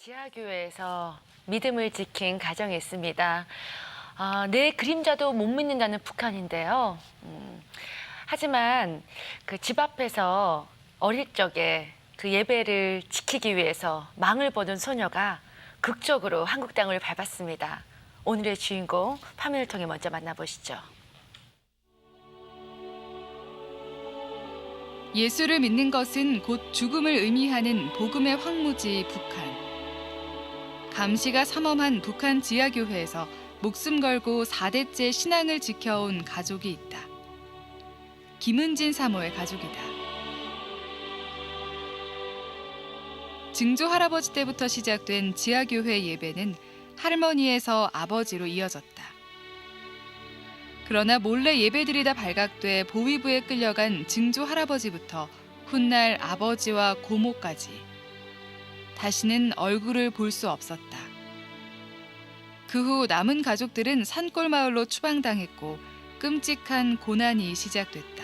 지하교회에서 믿음을 지킨 가정이 있습니다. 내 그림자도 못 믿는다는 북한인데요. 하지만 그 집 앞에서 어릴 적에 그 예배를 지키기 위해서 망을 보는 소녀가 극적으로 한국 땅을 밟았습니다. 오늘의 주인공 화면을 통해 먼저 만나보시죠. 예수를 믿는 것은 곧 죽음을 의미하는 복음의 황무지 북한. 감시가 삼엄한 북한 지하교회에서 목숨 걸고 4대째 신앙을 지켜온 가족이 있다. 김은진 사모의 가족이다. 증조 할아버지 때부터 시작된 지하교회 예배는 할머니에서 아버지로 이어졌다. 그러나 몰래 예배드리다 발각돼 보위부에 끌려간 증조 할아버지부터 훗날 아버지와 고모까지 다시는 얼굴을 볼 수 없었다. 그 후 남은 가족들은 산골 마을로 추방당했고 끔찍한 고난이 시작됐다.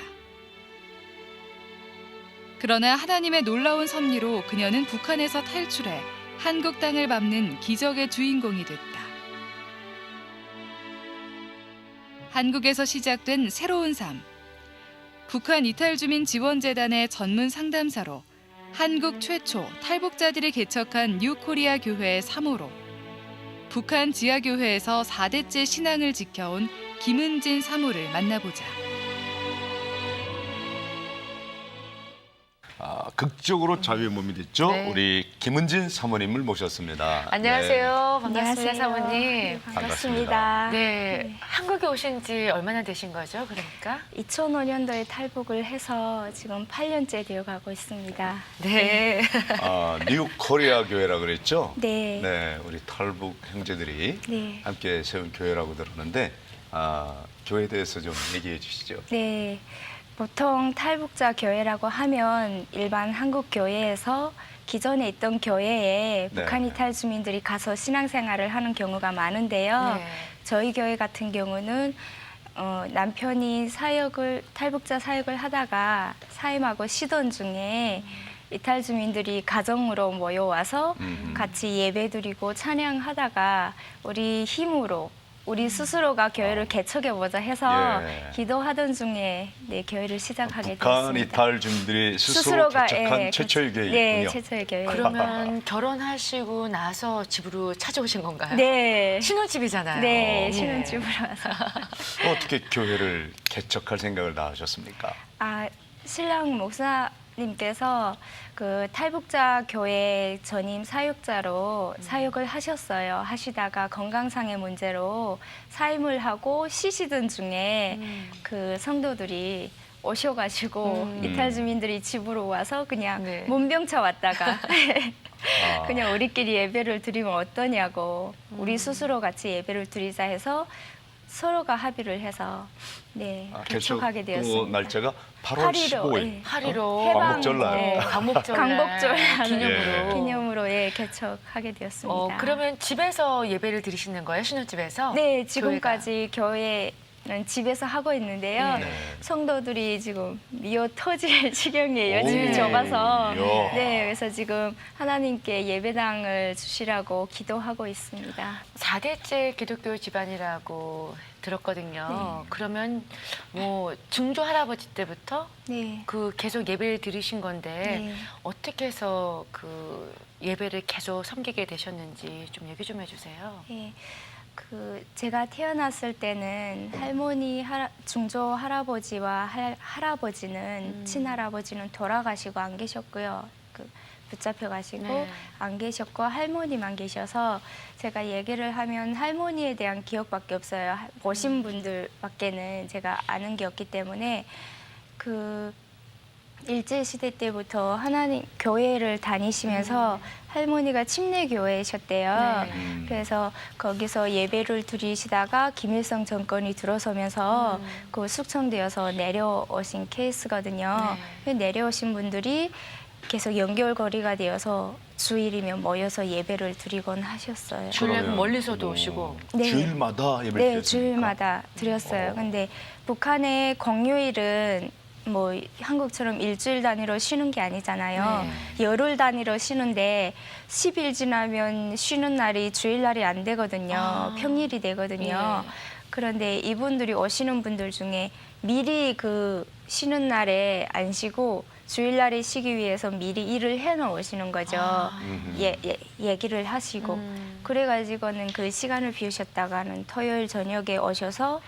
그러나 하나님의 놀라운 섭리로 그녀는 북한에서 탈출해 한국 땅을 밟는 기적의 주인공이 됐다. 한국에서 시작된 새로운 삶. 북한 이탈주민 지원재단의 전문 상담사로 한국 최초 탈북자들이 개척한 뉴코리아 교회의 사모로 북한 지하교회에서 4대째 신앙을 지켜온 김은진 사모를 만나보자. 극적으로 자유의 몸이 됐죠. 네. 우리 김은진 사모님을 모셨습니다. 안녕하세요. 반갑습니다, 안녕하세요. 사모님. 네, 반갑습니다. 네, 한국에 오신 지 얼마나 되신 거죠, 그러니까? 2005년도에 탈북을 해서 지금 8년째 되어가고 있습니다. 네. 뉴 코리아 교회라 그랬죠. 네. 네, 우리 탈북 형제들이 네. 함께 세운 교회라고 들었는데 교회에 대해서 좀 얘기해 주시죠. 네. 보통 탈북자 교회라고 하면 일반 한국 교회에서 기존에 있던 교회에 네. 북한 이탈 주민들이 가서 신앙생활을 하는 경우가 많은데요. 네. 저희 교회 같은 경우는 남편이 탈북자 사역을 하다가 사임하고 쉬던 중에 이탈 주민들이 가정으로 모여와서 같이 예배드리고 찬양하다가 우리 힘으로 우리 스스로가 교회를 개척해보자 해서 예. 기도하던 중에 네, 교회를 시작하게 북한 되었습니다. 이탈 주민들이 스스로 개척한 최초의 교회이군요. 네, 최초의 교회. 그러면 결혼하시고 나서 집으로 찾아오신 건가요? 네. 신혼집이잖아요. 네, 예. 신혼집으로 와서. 어떻게 교회를 개척할 생각을 다 하셨습니까? 신랑 목사님께서 그 탈북자 교회 전임 사역자로 사역을 하셨어요. 하시다가 건강상의 문제로 사임을 하고 쉬시던 중에 그 성도들이 오셔가지고 이탈 주민들이 집으로 와서 그냥 네. 문병차 왔다가 그냥 우리끼리 예배를 드리면 어떠냐고 우리 스스로 같이 예배를 드리자 해서 서로가 합의를 해서 네, 개척하게 그 되었습니다. 날짜가 8월 15일. 예. 하리로 해방, 광복절날. 네. 광복절 기념으로. 기념으로 예, 개척하게 되었습니다. 그러면 집에서 예배를 드리시는 거예요? 신혼집에서? 네, 지금까지 교회는 집에서 하고 있는데요. 네. 성도들이 지금 미어 터질 지경이에요. 오. 집이 좁아서. 이야. 네, 그래서 지금 하나님께 예배당을 주시라고 기도하고 있습니다. 4대째 기독교 집안이라고 들었거든요. 네. 그러면 뭐 증조 할아버지 때부터 네. 그 계속 예배를 드리신 건데 네. 어떻게 해서 그 예배를 계속 섬기게 되셨는지 좀 얘기 좀 해주세요. 예, 제가 태어났을 때는 할머니, 중조 할아버지와 할아버지는 친할아버지는 돌아가시고 안 계셨고요. 붙잡혀 가시고 네. 안 계셨고 할머니만 계셔서 제가 얘기를 하면 할머니에 대한 기억밖에 없어요. 보신 분들밖에는 제가 아는 게 없기 때문에 일제시대 때부터 하나님 교회를 다니시면서 할머니가 침례교회이셨대요. 네. 그래서 거기서 예배를 드리시다가 김일성 정권이 들어서면서 그 숙청되어서 내려오신 케이스거든요. 네. 내려오신 분들이 계속 연결고리가 되어서 주일이면 모여서 예배를 드리곤 하셨어요. 주일날 그러면, 멀리서도 오시고. 네. 주일마다 예배를 네, 드렸습니까? 주일마다 드렸어요. 근데 북한의 공휴일은 뭐 한국처럼 일주일 단위로 쉬는 게 아니잖아요. 열흘 단위로 쉬는데 10일 지나면 쉬는 날이 주일날이 안 되거든요. 평일이 되거든요. 그런데 이분들이 오시는 분들 중에 미리 그 쉬는 날에 안 쉬고 주일날에 쉬기 위해서 미리 일을 해놓으시는 거죠. 얘기를 하시고. 그래가지고는 그 시간을 비우셨다가는 토요일 저녁에 오셔서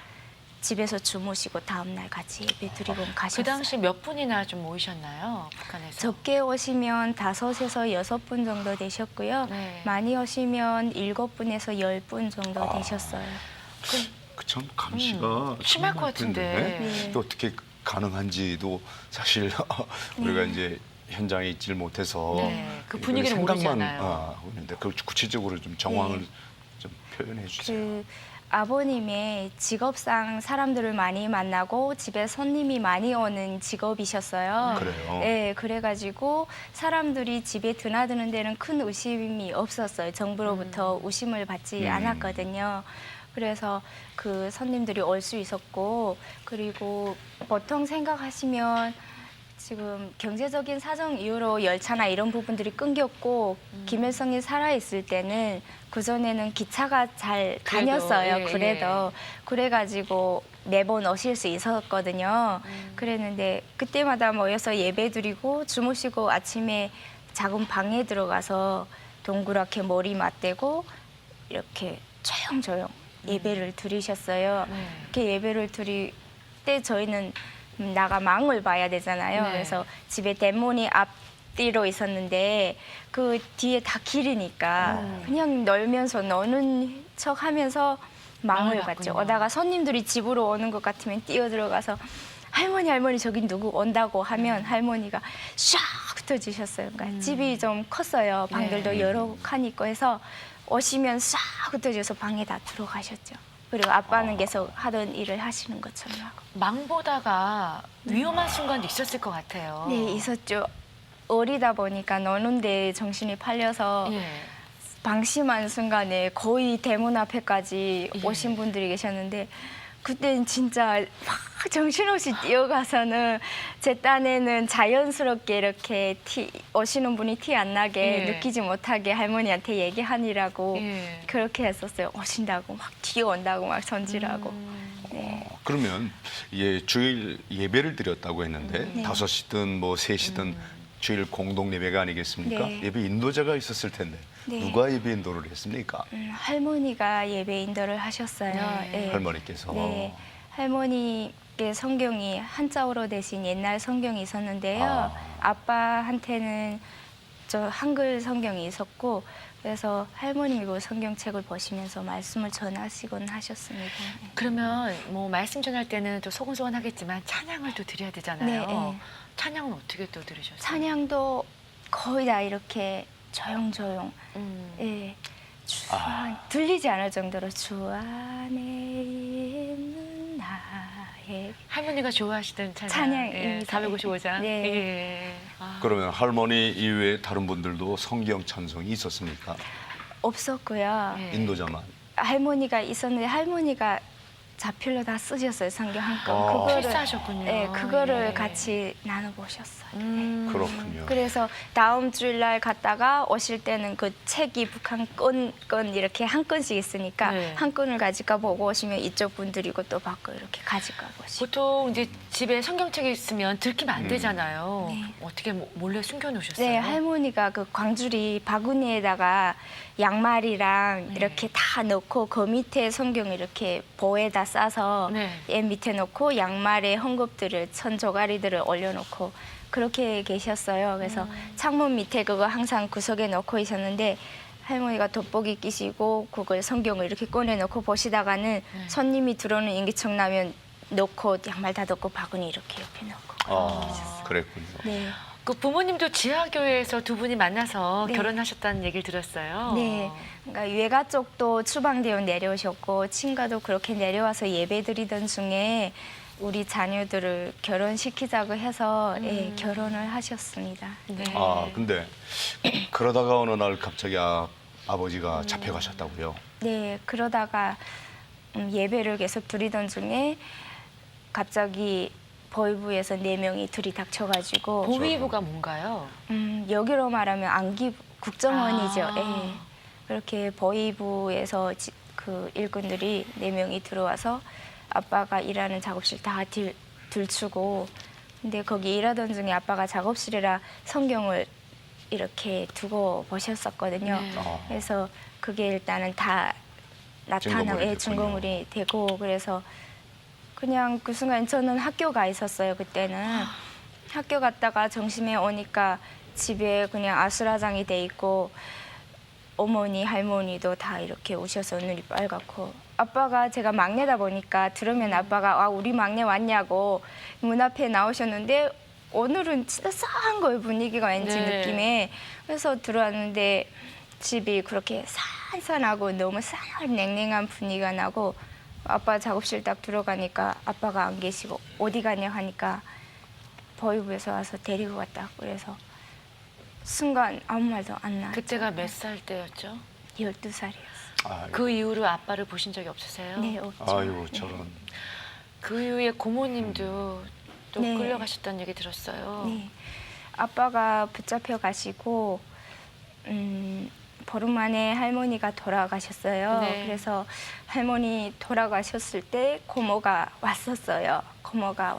집에서 주무시고 다음날 같이 예배 드리고 가셨어요. 그 당시 몇 분이나 좀 모이셨나요? 북한에서? 적게 오시면 5에서 6분 정도 되셨고요. 네. 많이 오시면 7분에서 10분 정도 되셨어요. 그 참 감시가 심할 정말 것 같은데. 힘든데 네. 또 어떻게 가능한지도 사실 우리가 이제 현장에 있질 못해서 네, 그 분위기를 생각만 모르잖아요. 하고 있는데 그 구체적으로 좀 정황을 네. 좀 표현해 주세요. 그 아버님의 직업상 사람들을 많이 만나고 집에 손님이 많이 오는 직업이셨어요. 그래요? 네, 그래가지고 사람들이 집에 드나드는 데는 큰 의심이 없었어요. 정부로부터 의심을 받지 않았거든요. 그래서 그 손님들이 올 수 있었고, 그리고 보통 생각하시면 지금 경제적인 사정 이유로 열차나 이런 부분들이 끊겼고 김일성이 살아있을 때는 그전에는 기차가 잘 그래도, 다녔어요. 예, 그래도 그래가지고 매번 오실 수 있었거든요. 그랬는데 그때마다 모여서 예배 드리고 주무시고 아침에 작은 방에 들어가서 동그랗게 머리 맞대고 이렇게 조용조용 예배를 드리셨어요. 이렇게 예배를 드릴 때 저희는 나가 망을 봐야 되잖아요. 네. 그래서 집에 대문이 앞뒤로 있었는데 그 뒤에 다 길이니까 그냥 놀면서 노는 척 하면서 망을 망을 봤죠. 봤군요. 오다가 손님들이 집으로 오는 것 같으면 뛰어들어가서 할머니 저기 누구 온다고 하면 할머니가 샥 흩어지셨어요. 그러니까 집이 좀 컸어요. 방들도 네. 여러 칸 있고 해서 오시면 싹 흩어져서 방에 다 들어가셨죠. 그리고 아빠는 계속 하던 일을 하시는 것처럼 하고. 망 보다가 위험한 순간도 있었을 것 같아요. 네, 있었죠. 어리다 보니까 노는데 정신이 팔려서 예. 방심한 순간에 거의 대문 앞에까지 예. 오신 분들이 계셨는데 그때는 진짜 막 정신없이 뛰어가서는 제 딴에는 자연스럽게 이렇게 오시는 분이 티 안 나게 예. 느끼지 못하게 할머니한테 얘기하니라고 예. 그렇게 했었어요. 오신다고 막 뛰어온다고 막 손질하고. 네. 그러면 예, 주일 예배를 드렸다고 했는데 네. 5시든 뭐 3시든 주일 공동 예배가 아니겠습니까? 네. 예배 인도자가 있었을 텐데 네. 누가 예배 인도를 했습니까? 할머니가 예배 인도를 하셨어요. 네. 예. 할머니께서. 네. 할머니의 성경이 한자어로 대신 옛날 성경이 있었는데요. 아빠한테는 저 한글 성경이 있었고 그래서 할머님이 그 성경책을 보시면서 말씀을 전하시곤 하셨습니다. 그러면 뭐 말씀 전할 때는 또 소곤소곤하겠지만 찬양을 또 드려야 되잖아요. 네, 네. 찬양은 어떻게 또 들으셨어요? 찬양도 거의 다 이렇게 조용조용. 음. 예. 들리지 않을 정도로 주 안에 있는 나의 할머니가 좋아하시던 찬양. 찬양입니다. 455장. 네. 예. 아. 그러면 할머니 이외에 다른 분들도 성경 찬송이 있었습니까? 없었고요. 네. 인도자만. 할머니가 있었는데 할머니가 자필로 다 쓰셨어요. 성경 한 권. 아. 필사하셨군요. 네, 그거를 예. 같이 나눠보셨어요. 그렇군요. 그래서 다음 주일날 갔다가 오실 때는 그 책이 북한 건 이렇게 한 건씩 있으니까 네. 한 건을 가져가 보고 오시면 이쪽 분들이고 또 받고 이렇게 가져가 보시고. 보통 이제 집에 성경책이 있으면 들키면 안 되잖아요. 네. 어떻게 몰래 숨겨놓으셨어요? 네, 할머니가 그 광주리 바구니에다가 양말이랑 네. 이렇게 다 넣고 그 밑에 성경 이렇게 보에다 싸서 네. 얘 밑에 놓고 양말에 헝겊들을 천조가리들을 올려놓고 그렇게 계셨어요. 그래서 창문 밑에 그거 항상 구석에 넣고 있었는데 할머니가 돋보기 끼시고 그걸 성경을 이렇게 꺼내놓고 보시다가는 손님이 들어오는 인기척 나면 놓고 양말 다 넣고 바구니 이렇게 옆에 놓고. 그랬군요. 네. 그 부모님도 지하교회에서 두 분이 만나서 네. 결혼하셨다는 얘기를 들었어요. 네, 그러니까 외가 쪽도 추방되어 내려오셨고 친가도 그렇게 내려와서 예배드리던 중에 우리 자녀들을 결혼시키자고 해서 예, 결혼을 하셨습니다. 네. 근데 그러다가 어느 날 갑자기 아버지가 잡혀가셨다고요? 네, 그러다가 예배를 계속 드리던 중에 갑자기 보위부에서 4명이 들이닥쳐가지고 보위부가 뭔가요? 여기로 말하면 안기 국정원이죠. 아. 예. 그렇게 보위부에서 그 일꾼들이 4명이 들어와서 아빠가 일하는 작업실 다 들추고, 근데 거기 일하던 중에 아빠가 작업실이라 성경을 이렇게 두고 보셨었거든요. 네. 그래서 그게 일단은 다 나타나고 증거물이 증거물이 되고, 그래서 그냥 그 순간 저는 학교 가 있었어요. 그때는 학교 갔다가 점심에 오니까 집에 그냥 아수라장이 돼 있고, 어머니 할머니도 다 이렇게 오셔서 눈이 빨갛고, 아빠가 제가 막내다 보니까 들으면 아빠가 우리 막내 왔냐고 문 앞에 나오셨는데, 오늘은 진짜 싸한 거예요. 분위기가 왠지 네. 느낌에. 그래서 들어왔는데 집이 그렇게 산산하고 너무 싸한 냉랭한 분위기가 나고, 아빠 작업실 딱 들어가니까 아빠가 안 계시고 어디 가냐 하니까 보위부에서 와서 데리고 갔다. 그래서 순간 아무 말도 안 나. 그때가 몇 살 때였죠? 12살이었어요. 아이고, 그 이후로 아빠를 보신 적이 없으세요? 네, 없죠. 아이고 네. 저런. 그 이후에 고모님도 또 네. 끌려가셨다는 얘기 들었어요. 네. 아빠가 붙잡혀 가시고 보름 만에 할머니가 돌아가셨어요. 네. 그래서 할머니 돌아가셨을 때 고모가 왔었어요. 고모가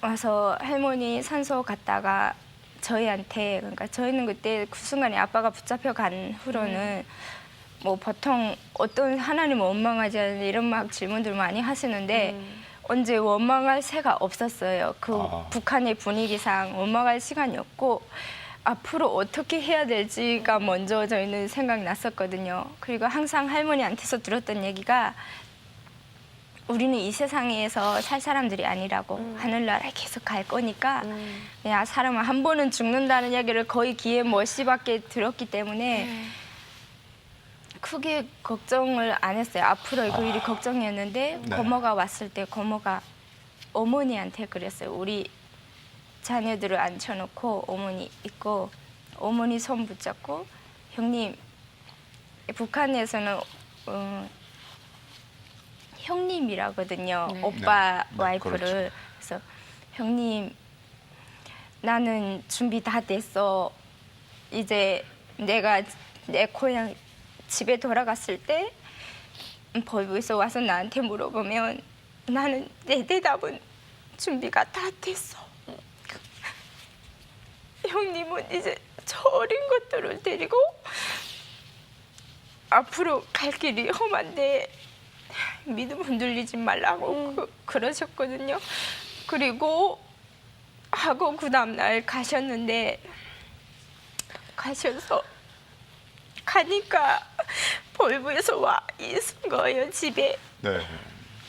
와서 할머니 산소 갔다가 저희한테, 그러니까 저희는 그때 그 순간에 아빠가 붙잡혀 간 후로는 뭐 보통 어떤 하나님 원망하지 않는 이런 막 질문들 많이 하시는데 언제 원망할 새가 없었어요. 그 아. 북한의 분위기상 원망할 시간이 없고, 앞으로 어떻게 해야 될지가 먼저 저희는 생각났었거든요. 그리고 항상 할머니한테서 들었던 얘기가, 우리는 이 세상에서 살 사람들이 아니라고, 하늘나라에 계속 갈 거니까 그냥 사람은 한 번은 죽는다는 얘기를 거의 귀에 멀씨밖에 들었기 때문에 크게 걱정을 안 했어요. 앞으로 그 일이 걱정이었는데, 네. 고모가 왔을 때 고모가 어머니한테 그랬어요. 우리 자녀들을 앉혀놓고 어머니 있고, 어머니 손 붙잡고, 형님, 북한에서는 형님이라거든요. 네. 오빠 네, 와이프를. 그렇죠. 그래서 형님, 나는 준비 다 됐어. 이제 내가 내 고향 집에 돌아갔을 때 보위부에서 와서 나한테 물어보면 나는 내 대답은 준비가 다 됐어. 형님은 이제 저 어린 것들을 데리고 앞으로 갈 길이 험한데 믿음 흔들리지 말라고 그러셨거든요. 그리고 하고 그 다음날 가셨는데, 가셔서 가니까 보위부에서 와 있은 거예요, 집에. 네.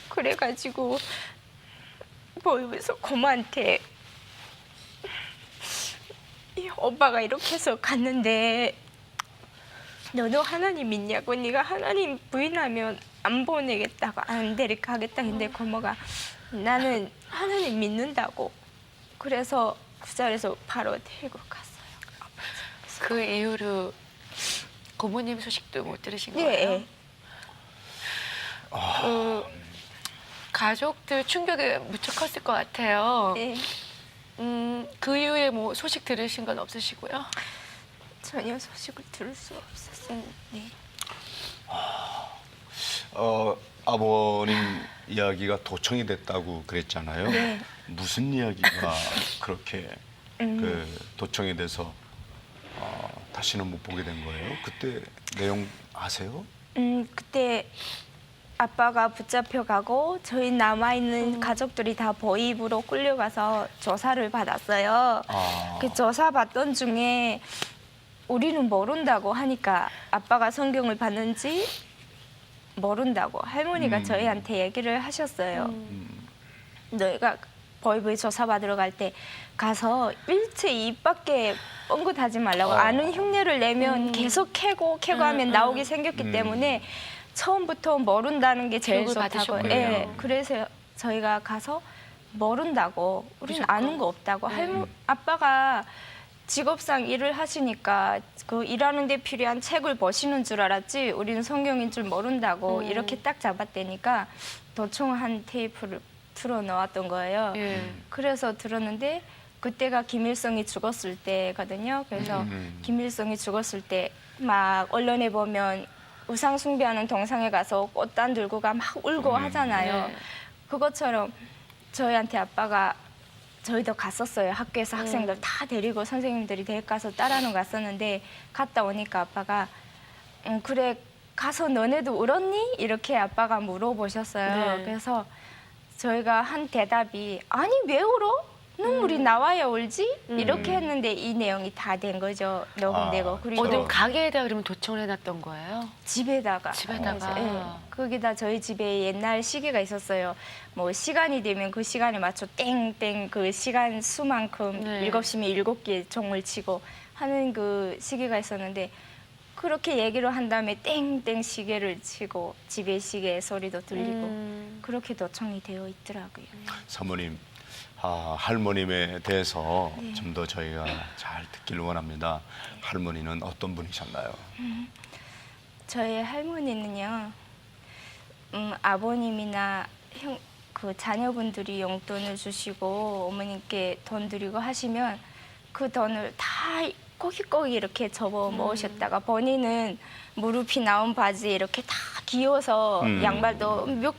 그래가지고 보위부에서 고모한테 오빠가 이렇게 해서 갔는데 너도 하나님 믿냐고, 네가 하나님 부인하면 안 보내겠다고, 안 데리고 가겠다 했는데 고모가 나는 하나님 믿는다고. 그래서 그 자리에서 바로 데리고 갔어요. 그 이후로 고모님 소식도 못 들으신 네. 거예요? 그 가족들 충격이 무척 컸을 것 같아요. 네. 그 이후에 뭐 소식 들으신 건 없으시고요? 전혀 소식을 들을 수 없었어요. 네. 아버님 이야기가 도청이 됐다고 그랬잖아요. 네. 무슨 이야기가 그렇게 그 도청이 돼서 다시는 못 보게 된 거예요? 그때 내용 아세요? 그때 아빠가 붙잡혀가고 저희 남아있는 가족들이 다 보위부로 끌려가서 조사를 받았어요. 아. 그 조사 받던 중에 우리는 모른다고 하니까 아빠가 성경을 봤는지 모른다고 할머니가 저희한테 얘기를 하셨어요. 너희가 보위부에 조사 받으러 갈 때 가서 일체 입 밖에 뻥긋하지 말라고. 아는 흉내를 내면 계속 캐고 하면 나오게 생겼기 때문에 처음부터 모른다는 게 제일 교육을 좋다고. 받으셨군요. 예, 그래서 저희가 가서 모른다고, 우리는 무조건. 아는 거 없다고. 아빠가 직업상 일을 하시니까 그 일하는 데 필요한 책을 보시는 줄 알았지 우리는 성경인 줄 모른다고 이렇게 딱 잡았다니까 도청 한 테이프를 틀어 놓았던 거예요. 예. 그래서 들었는데 그때가 김일성이 죽었을 때거든요. 그래서 김일성이 죽었을 때 막 언론에 보면 우상 숭배하는 동상에 가서 꽃단 들고 가 막 울고 하잖아요. 네. 그것처럼 저희한테 아빠가 저희도 갔었어요. 학교에서 학생들 다 데리고 선생님들이 데려가서 따라는 갔었는데 갔다 오니까 아빠가 그래 가서 너네도 울었니? 이렇게 아빠가 물어보셨어요. 네. 그래서 저희가 한 대답이 아니 왜 울어? 눈물이 나와야 울지? 이렇게 했는데 이 내용이 다 된 거죠. 녹음되고. 그리고 어디 가게에다 그러면 도청을 해놨던 거예요? 집에다가. 집에다가. 예. 거기다 저희 집에 옛날 시계가 있었어요. 뭐 시간이 되면 그 시간에 맞춰 땡땡 그 시간 수만큼 네. 7시면 7개 종을 치고 하는 그 시계가 있었는데 그렇게 얘기를 한 다음에 땡땡 시계를 치고 집에 시계 소리도 들리고 그렇게 도청이 되어 있더라고요. 사모님, 할머님에 대해서 좀 더 저희가 잘 듣기를 원합니다. 할머니는 어떤 분이셨나요? 저희 할머니는요, 아버님이나 그 자녀분들이 용돈을 주시고 어머님께 돈 드리고 하시면 그 돈을 다 꼬깃꼬깃 이렇게 접어 모으셨다가 본인은 무릎이 나온 바지 이렇게 다 기어서 양말도 몇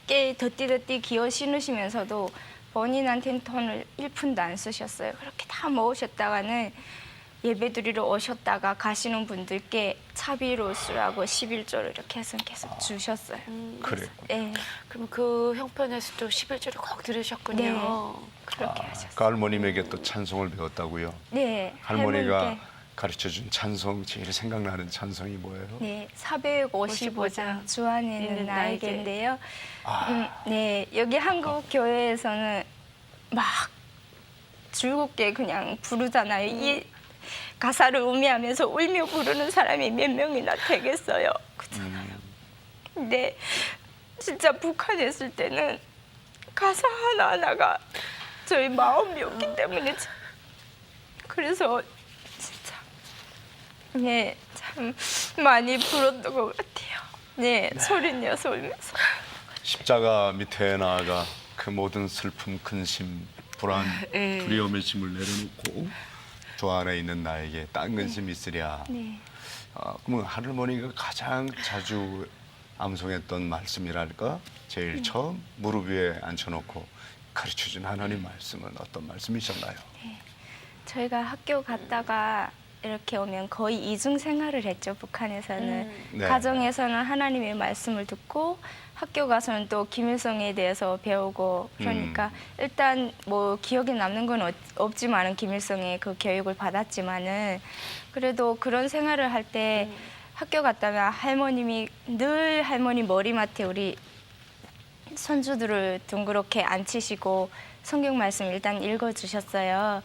개 더띠더띠 기어 신으시면서도 본인한테는 돈을 1푼도 안 쓰셨어요. 그렇게 다 모으셨다가는 예배드리러 오셨다가 가시는 분들께 차비로 쓰라고 11조를 이렇게 해서 계속 주셨어요. 그래요. 네, 그럼 그 형편에서도 11조를 꼭 들으셨군요. 네. 그렇게 하셨어요. 그 할머님에게 또 찬송을 배웠다고요. 네, 할머니가 할머니께, 가르쳐준 찬송, 제일 생각나는 찬송이 뭐예요? 네, 455장 주 안에 있는 나에게인데요. 네, 여기 한국 교회에서는 막 즐겁게 그냥 부르잖아요. 이 가사를 음미하면서 울며 부르는 사람이 몇 명이나 되겠어요. 근데 진짜 북한에 있을 때는 가사 하나하나가 저희 마음이었기 때문에 그래서 진짜 네, 참 많이 불었던 것 같아요. 네, 소리 내서 울면서. 십자가 밑에 나아가 그 모든 슬픔, 근심, 불안, 네. 두려움의 짐을 내려놓고 주 안에 있는 나에게 딴 근심 있으랴. 네. 그러면 할머니가 가장 자주 암송했던 말씀이랄까? 제일 처음 무릎 위에 앉혀놓고 가르쳐준 하나님 말씀은 어떤 말씀이셨나요? 저희가 학교 갔다가 이렇게 오면 거의 이중 생활을 했죠. 북한에서는. 네. 가정에서는 하나님의 말씀을 듣고 학교 가서는 또 김일성에 대해서 배우고 그러니까 일단 뭐 기억에 남는 건 없지만은 김일성의 그 교육을 받았지만은 그래도 그런 생활을 할 때 학교 갔다가 할머님이 늘 할머니 머리맡에 우리 손주들을 둥그렇게 앉히시고 성경 말씀 일단 읽어주셨어요.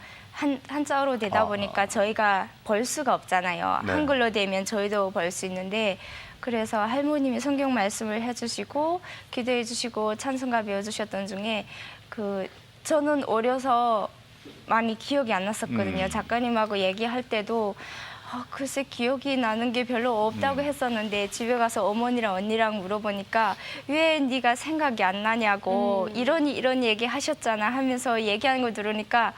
한자어로 되다 보니까 저희가 볼 수가 없잖아요. 네. 한글로 되면 저희도 볼 수 있는데 그래서 할머님이 성경 말씀을 해주시고 기도해 주시고 찬송가 배워주셨던 중에 그 저는 어려서 많이 기억이 안 났었거든요. 작가님하고 얘기할 때도 글쎄 기억이 나는 게 별로 없다고 했었는데 집에 가서 어머니랑 언니랑 물어보니까 왜 네가 생각이 안 나냐고 이런 얘기 하셨잖아 하면서 얘기하는 걸 들으니까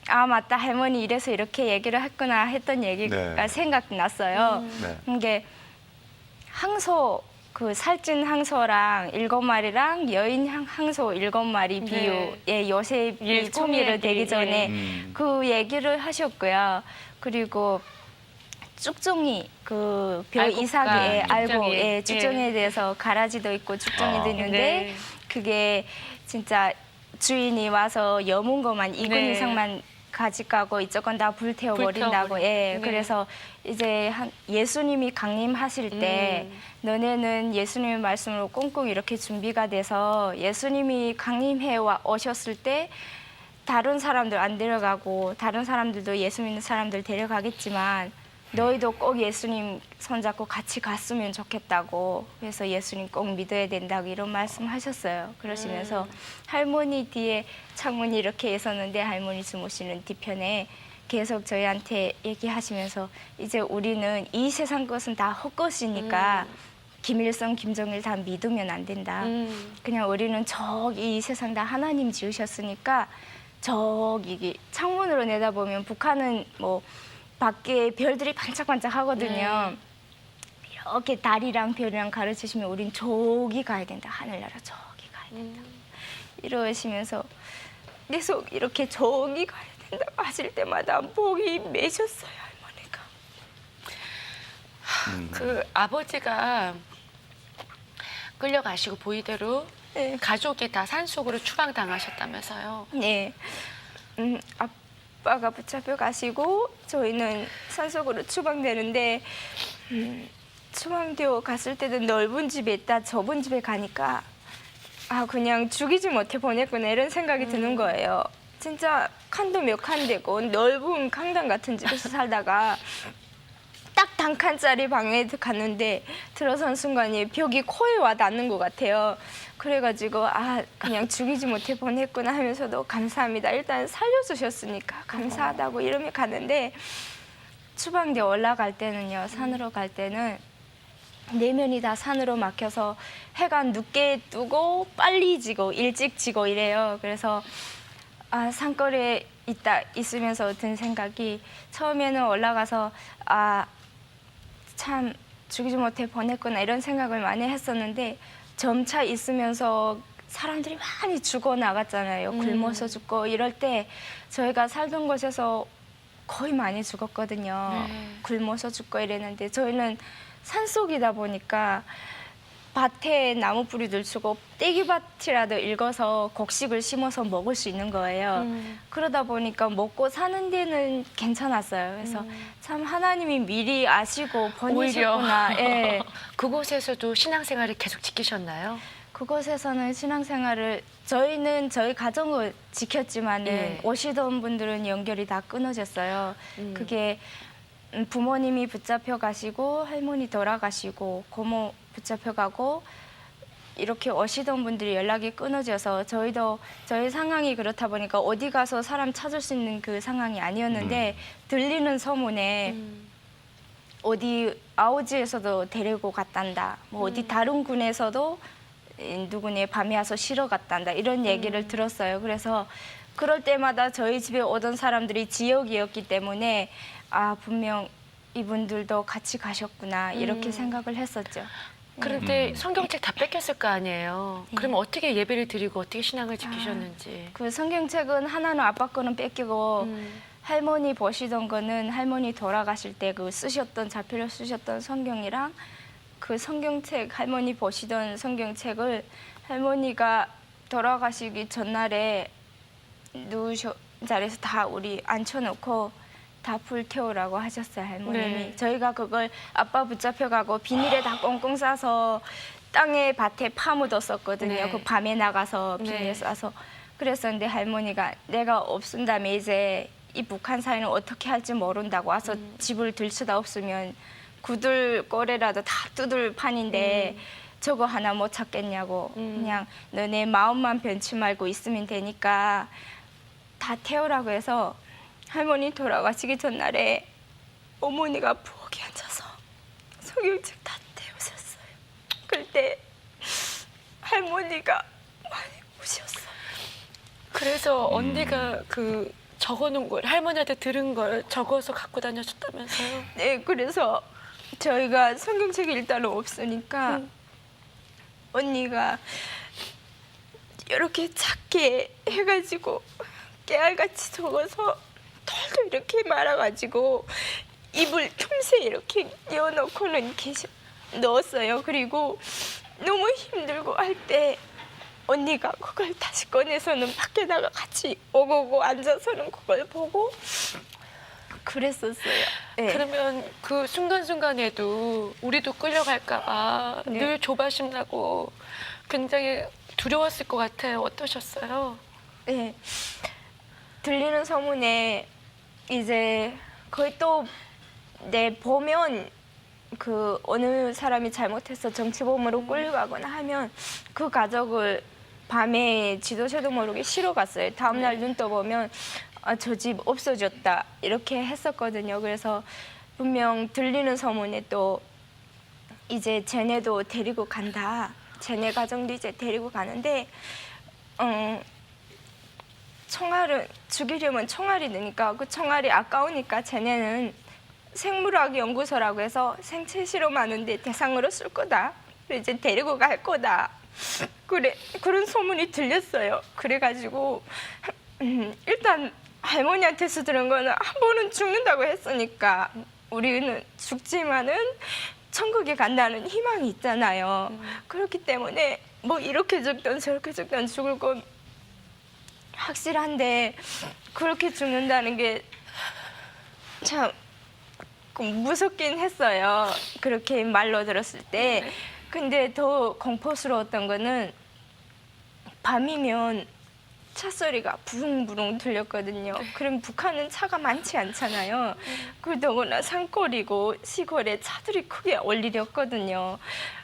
아 맞다 할머니 이래서 이렇게 얘기를 했구나 했던 얘기가 네. 생각났어요. 네. 이게 항소 그 살찐 항소랑 7마리랑 여인 항소 7마리 비유 예 요셉이 예, 총리를 되기 전에 그 얘기를 하셨고요. 그리고 쭉종이 그 벼 알곡과 이삭의 알고 쭉정이. 예 쭉종에 대해서 가라지도 있고 쭉종이도 있는데 네. 그게 진짜 주인이 와서 여문 것만 2군 네. 이상만 가져가고 이쪽 건 다 불태워버린다고. 예, 네. 그래서 이제 예수님이 강림하실 때 너네는 예수님의 말씀으로 꽁꽁 이렇게 준비가 돼서 예수님이 강림해 오셨을 때 다른 사람들 안 데려가고 다른 사람들도 예수 믿는 사람들 데려가겠지만 너희도 꼭 예수님 손잡고 같이 갔으면 좋겠다고. 그래서 예수님 꼭 믿어야 된다고 이런 말씀하셨어요. 그러시면서 할머니 뒤에 창문이 이렇게 있었는데 할머니 주무시는 뒤편에 계속 저희한테 얘기하시면서 이제 우리는 이 세상 것은 다 헛것이니까 김일성, 김정일 다 믿으면 안 된다. 그냥 우리는 저기 이 세상 다 하나님 지으셨으니까 저기 창문으로 내다보면 북한은 뭐 밖에 별들이 반짝반짝 하거든요. 이렇게 달이랑 별이랑 가르치시면 우린 저기 가야 된다. 하늘나라 저기 가야 된다. 이러시면서 계속 이렇게 저기 가야 된다 하실 때마다 목이 메셨어요, 할머니가. 그 아버지가 끌려가시고 보이대로 네. 가족이 다 산속으로 추방당하셨다면서요. 네. 아빠가 붙잡혀 가시고 저희는 산속으로 추방되는데 추방되어 갔을 때는 넓은 집에 있다 좁은 집에 가니까 아 그냥 죽이지 못해 보냈구나 이런 생각이 드는 거예요. 진짜 칸도 몇 칸 되고 넓은 강당 같은 집에서 살다가 딱 단칸짜리 방에 갔는데 들어선 순간에 벽이 코에 와 닿는 것 같아요. 그래가지고 아 그냥 죽이지 못해 보냈구나 하면서도 감사합니다. 일단 살려주셨으니까 감사하다고 이러며 갔는데 추방대 올라갈 때는요. 산으로 갈 때는 내면이 다 산으로 막혀서 해가 늦게 뜨고 빨리 지고 일찍 지고 이래요. 그래서 아 산거리에 있으면서 든 생각이 처음에는 올라가서 아 참 죽이지 못해 보냈구나 이런 생각을 많이 했었는데 점차 있으면서 사람들이 많이 죽어 나갔잖아요. 굶어서 죽고 이럴 때 저희가 살던 곳에서 거의 많이 죽었거든요. 굶어서 죽고 이랬는데 저희는 산속이다 보니까 밭에 나무 뿌리들 주고 떼기밭이라도 읽어서 곡식을 심어서 먹을 수 있는 거예요. 그러다 보니까 먹고 사는 데는 괜찮았어요. 그래서 참 하나님이 미리 아시고 보내셨구나. 예. 그곳에서도 신앙생활을 계속 지키셨나요? 그곳에서는 신앙생활을 저희는 저희 가정을 지켰지만은 예. 오시던 분들은 연결이 다 끊어졌어요. 그게 부모님이 붙잡혀 가시고 할머니 돌아가시고 고모 붙잡혀 가고 이렇게 오시던 분들이 연락이 끊어져서 저희도 저희 상황이 그렇다 보니까 어디 가서 사람 찾을 수 있는 그 상황이 아니었는데 들리는 소문에 어디 아오지에서도 데리고 갔단다. 뭐 어디 다른 군에서도 누구네 밤에 와서 실어 갔단다. 이런 얘기를 들었어요. 그래서 그럴 때마다 저희 집에 오던 사람들이 지역이었기 때문에 아 분명 이분들도 같이 가셨구나 이렇게 생각을 했었죠. 그런데 성경책 다 뺏겼을 거 아니에요. 네. 그럼 어떻게 예배를 드리고 어떻게 신앙을 지키셨는지. 그 성경책은 하나는 아빠 거는 뺏기고 할머니 보시던 거는 할머니 돌아가실 때 그 쓰셨던 자필로 쓰셨던 성경이랑 그 성경책 할머니 보시던 성경책을 할머니가 돌아가시기 전날에 누우셔 자리에서 다 우리 앉혀놓고 다 불태우라고 하셨어요, 할머님이. 네. 저희가 그걸 아빠 붙잡혀가고 비닐에 다 꽁꽁 싸서 땅에 밭에 파묻었었거든요. 네. 그 밤에 나가서 비닐 네. 싸서. 그랬었는데 할머니가 내가 없은 다음에 이제 이 북한 사회는 어떻게 할지 모른다고 와서 집을 들 수도 없으면 구들 꼬래라도 다 뜯을 판인데 저거 하나 못 찾겠냐고. 그냥 너네 마음만 변치 말고 있으면 되니까 다 태우라고 해서 할머니 돌아가시기 전날에 어머니가 부엌에 앉아서 성경책 다 태우셨어요. 그때 할머니가 많이 우셨어요. 그래서 언니가 그 적어놓은 걸 할머니한테 들은 걸 적어서 갖고 다녔었다면서요? 네, 그래서 저희가 성경책이 일단은 없으니까 언니가 이렇게 작게 해가지고 깨알같이 적어서 털도 이렇게 말아가지고 이불 틈새 이렇게 띄워놓고는 넣었어요. 그리고 너무 힘들고 할 때 언니가 그걸 다시 꺼내서는 밖에다가 같이 오고 앉아서는 그걸 보고 그랬었어요. 네. 그러면 그 순간순간에도 우리도 끌려갈까 봐 네. 늘 조바심 나고 굉장히 두려웠을 것 같아요. 어떠셨어요? 네. 들리는 소문에 이제 거의 또 보면 그 어느 사람이 잘못해서 정치범으로 끌려가거나 하면 그 가족을 밤에 지도새도 모르게 쉬러 갔어요. 다음 날 눈 떠보면 아, 저 집 없어졌다 이렇게 했었거든요. 그래서 분명 들리는 소문에 또 이제 쟤네도 데리고 간다. 쟤네 가정도 이제 데리고 가는데 총알은 죽이려면 총알이 드니까 그 총알이 아까우니까 쟤네는 생물학 연구소라고 해서 생체 실험하는데 대상으로 쓸 거다. 그래서 이제 데리고 갈 거다. 그런 소문이 들렸어요. 그래가지고 일단 할머니한테서 들은 거는 한 번은 죽는다고 했으니까 우리는 죽지만은 천국에 간다는 희망이 있잖아요. 그렇기 때문에 뭐 이렇게 죽든 저렇게 죽든 죽을 건 확실한데 그렇게 죽는다는 게 참 무섭긴 했어요. 그렇게 말로 들었을 때. 근데 더 공포스러웠던 거는 밤이면 차 소리가 부릉부릉 들렸거든요. 그럼 북한은 차가 많지 않잖아요. 그 더구나 산골이고 시골에 차들이 크게 올리렸거든요.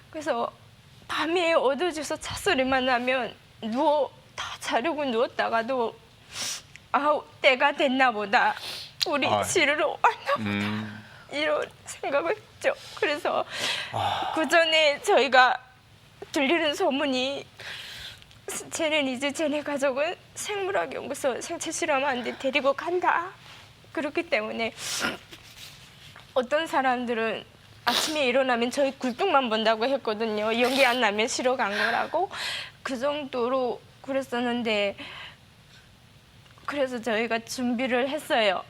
그래서 밤에 어두워져서 차 소리만 나면 다 자려고 누웠다가도 아우 때가 됐나 보다. 우리 지르러 왔나 보다. 이런 생각을 했죠. 그래서 그 전에 저희가 들리는 소문이 쟤는 이제 쟤네 가족은 생물학 연구소 생체 실험하는데 데리고 간다. 그렇기 때문에 어떤 사람들은 아침에 일어나면 저희 굴뚝만 본다고 했거든요. 연기 안 나면 쉬러 간 거라고. 그 정도로 그랬었는데 그래서 저희가 준비를 했어요.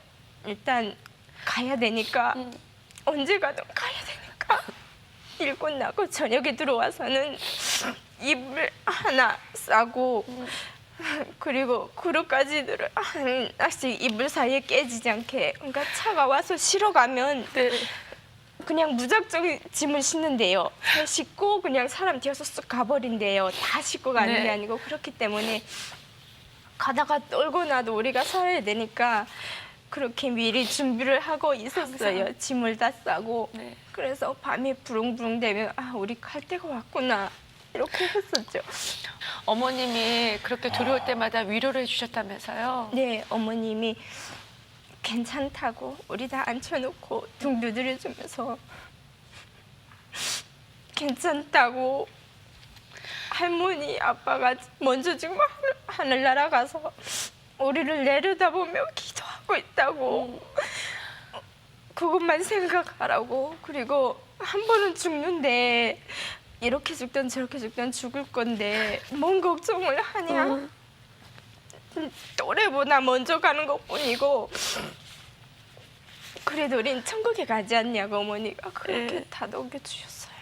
일단 가야 되니까 언제 가든 가야 되니까 일 끝나고 저녁에 들어와서는 이불 하나 싸고 그리고 그릇가지들을 하나씩 이불 사이에 깨지지 않게. 그러니까 차가 와서 실어 가면 그냥 무작정 짐을 싣는데요. 다 싣고 그냥 사람 뒤에서 쑥 가버린대요. 다 싣고 가는 게 아니고. 그렇기 때문에 가다가 떨고 나도 우리가 살아야 되니까 그렇게 미리 준비를 하고 있었어요. 짐을 다 싸고. 그래서 밤에 부릉부릉 되면 아 우리 갈 때가 왔구나 이렇게 했었죠. 어머님이 그렇게 두려울 때마다 위로를 해주셨다면서요? 네, 어머님이 괜찮다고 우리 다 앉혀놓고 등 두드려주면서 괜찮다고. 할머니 아빠가 먼저 지금 하늘 날아가서 우리를 내려다보며 기도하고 있다고. 그것만 생각하라고. 그리고 한 번은 죽는데 이렇게 죽든 저렇게 죽든 죽을 건데 뭔 걱정을 하냐. 또래보다 먼저 가는 것뿐이고 그래도 우린 천국에 가지 않냐고 어머니가 그렇게 다독여 주셨어요.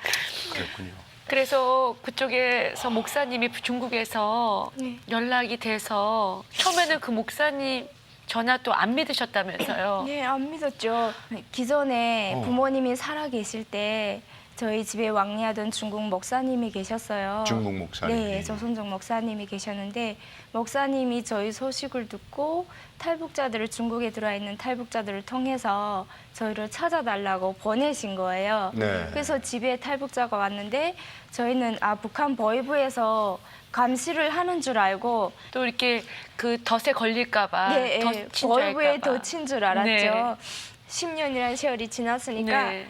그랬군요. 그래서 그쪽에서 목사님이 중국에서 네. 연락이 돼서 처음에는 그 목사님 전화도 안 믿으셨다면서요? 네, 안 믿었죠. 기존에 부모님이 살아 계실 때 저희 집에 왕래하던 중국 목사님이 계셨어요. 중국 목사님. 네, 조선족 목사님이 계셨는데 목사님이 저희 소식을 듣고 탈북자들을 중국에 들어와 있는 탈북자들을 통해서 저희를 찾아달라고 보내신 거예요. 네. 그래서 집에 탈북자가 왔는데 저희는 북한 보위부에서 감시를 하는 줄 알고 또 이렇게 그 덫에 걸릴까봐 네, 덫인 줄 보위부에 알까봐. 덫인 줄 알았죠. 네. 10년이라는 세월이 지났으니까 네.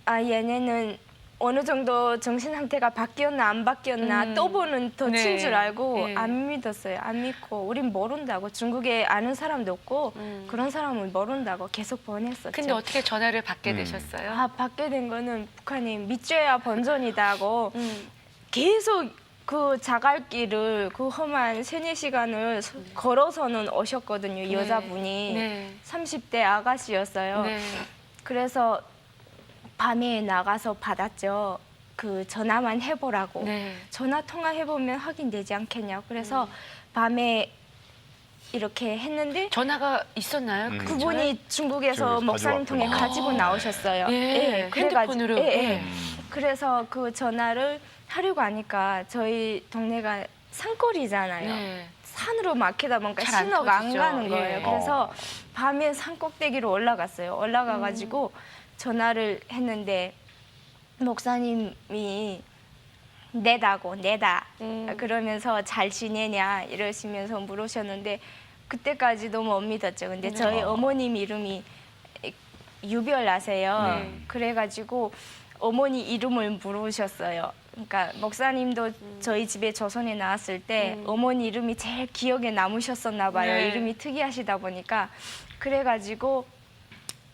얘네는 어느 정도 정신 상태가 바뀌었나 안 바뀌었나 또 보는 덫인 네. 줄 알고 네. 안 믿었어요. 안 믿고 우린 모른다고. 중국에 아는 사람도 없고 그런 사람은 모른다고 계속 보냈었죠. 근데 어떻게 전화를 받게 되셨어요? 받게 된 거는 북한이 믿줘야 번전이다고 계속 그 자갈길을 그 험한 3-4시간을 걸어서는 오셨거든요. 여자분이. 네. 30대 아가씨였어요. 네. 그래서 밤에 나가서 받았죠. 그 전화만 해보라고. 네. 전화 통화해보면 확인되지 않겠냐. 그래서 밤에 이렇게 했는데 전화가 있었나요? 그 그분이 중국에서 중국에서 목사님 통해 가져왔구나. 가지고 나오셨어요. 예, 핸드폰으로. 예, 예. 예. 그래서 그 전화를 하려고 하니까 저희 동네가 산골이잖아요. 네. 산으로 막히다 보니까 잘안 신호가 안 터지죠. 가는 거예요. 예. 그래서 밤에 산 꼭대기로 올라갔어요. 올라가가지고 전화를 했는데 목사님이 내다고 내다 그러면서 잘 지내냐 이러시면서 물으셨는데 그때까지도 못 믿었죠. 근데 저희 어머님 이름이 유별나세요. 그래가지고 어머니 이름을 물으셨어요. 그러니까 목사님도 저희 집에 조선에 나왔을 때 어머니 이름이 제일 기억에 남으셨었나 봐요. 네. 이름이 특이하시다 보니까 그래가지고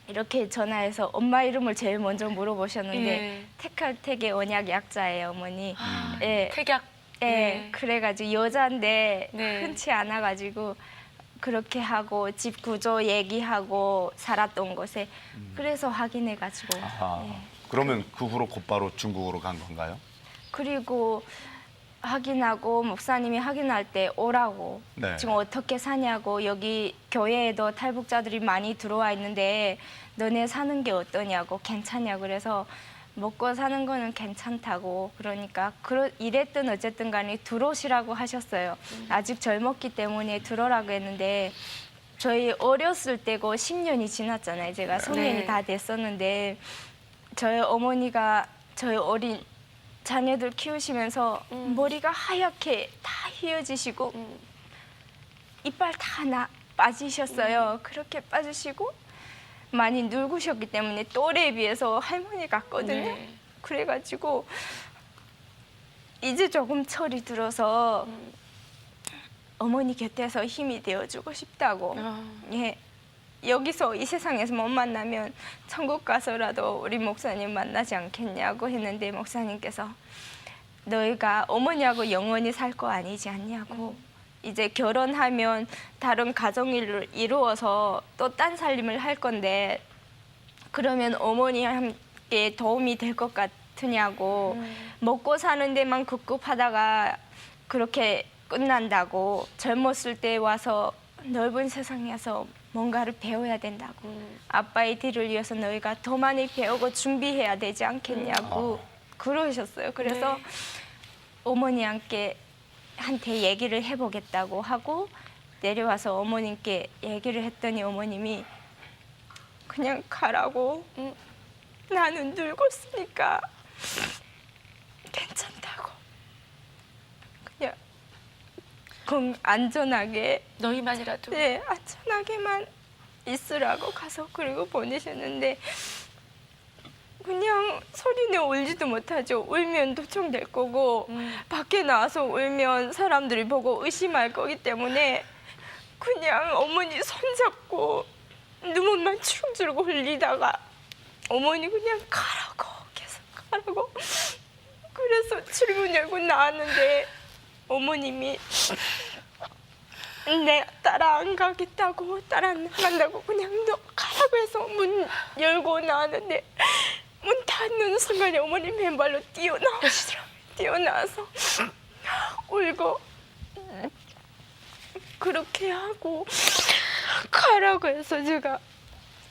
이렇게 전화해서 엄마 이름을 제일 먼저 물어보셨는데 예. 택할택의 언약 약자예요, 어머니. 아, 예, 택약. 예, 그래가지고 여자인데 네. 흔치 않아가지고 그렇게 하고 집 구조 얘기하고 살았던 곳에 그래서 확인해가지고 아하. 예. 그러면 그 후로 곧바로 중국으로 간 건가요? 그리고 확인하고 목사님이 확인할 때 오라고 네. 지금 어떻게 사냐고 여기 교회에도 탈북자들이 많이 들어와 있는데 너네 사는 게 어떠냐고 괜찮냐고 그래서 먹고 사는 거는 괜찮다고 그러니까 이랬든 어쨌든 간에 들어오시라고 하셨어요. 아직 젊었기 때문에 들어오라고 했는데 저희 어렸을 때고 10년이 지났잖아요. 제가 성인이 네. 다 됐었는데 저희 어머니가 저희 어린 자녀들 키우시면서 머리가 하얗게 다 휘어지시고 이빨 다 빠지셨어요. 그렇게 빠지시고 많이 늙으셨기 때문에 또래에 비해서 할머니 같거든요. 네. 그래가지고 이제 조금 철이 들어서 어머니 곁에서 힘이 되어주고 싶다고. 아. 예. 여기서 이 세상에서 못 만나면 천국 가서라도 우리 목사님 만나지 않겠냐고 했는데 목사님께서 너희가 어머니하고 영원히 살 거 아니지 않냐고. 이제 결혼하면 다른 가정일을 이루어서 또 딴 살림을 할 건데 그러면 어머니한테 도움이 될 것 같으냐고. 먹고 사는 데만 급급하다가 그렇게 끝난다고. 젊었을 때 와서 넓은 세상에서 뭔가를 배워야 된다고. 아빠의 뒤를 위해서 너희가 더 많이 배우고 준비해야 되지 않겠냐고 그러셨어요. 그래서 네. 어머니한테 얘기를 해보겠다고 하고 내려와서 어머님께 얘기를 했더니 어머님이 그냥 가라고. 나는 늙었으니까 괜찮다고. 그냥 안전하게 너희만이라도. 네, 안전하게만 있으라고 가서 그리고 보내셨는데 그냥 소리는 울지도 못하죠. 울면 도청될 거고 밖에 나와서 울면 사람들이 보고 의심할 거기 때문에 그냥 어머니 손잡고 눈물만 주룩주룩 흘리다가 어머니 그냥 가라고 계속 가라고. 그래서 출문 열고 나왔는데 어머님이 내가 따라 안 가겠다고 따라 안 나간다고 그냥 너 가라고 해서 문 열고 나왔는데 문 닫는 순간에 어머니 맨발로 뛰어나오시더라고요. 뛰어나와서 울고 그렇게 하고 가라고 해서 제가